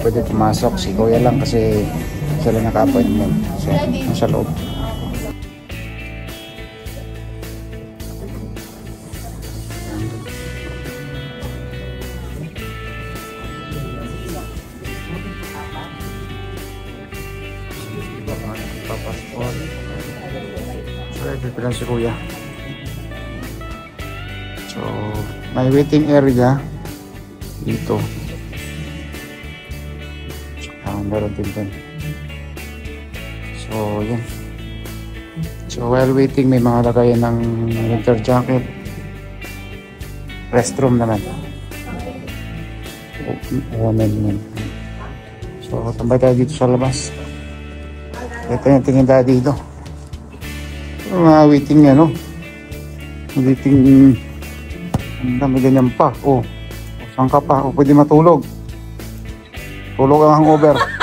pwede pumasok. Si Kuya lang kasi sila naka-appointment. So, nasa loob. Papaspon. So, ito lang si Kuya. So, may waiting area dito. Meron din dun. So, yan. So, while waiting, may mga lagayan ng winter jacket. Restroom naman. Women. So, tambay tayo dito sa labas. Ito yung tingin tayo dito. Mga waiting yan, no? Waiting. Ang dami ganyan pa. Oh, saan ka pa? Oh, pwede matulog. Tulog ang hangover.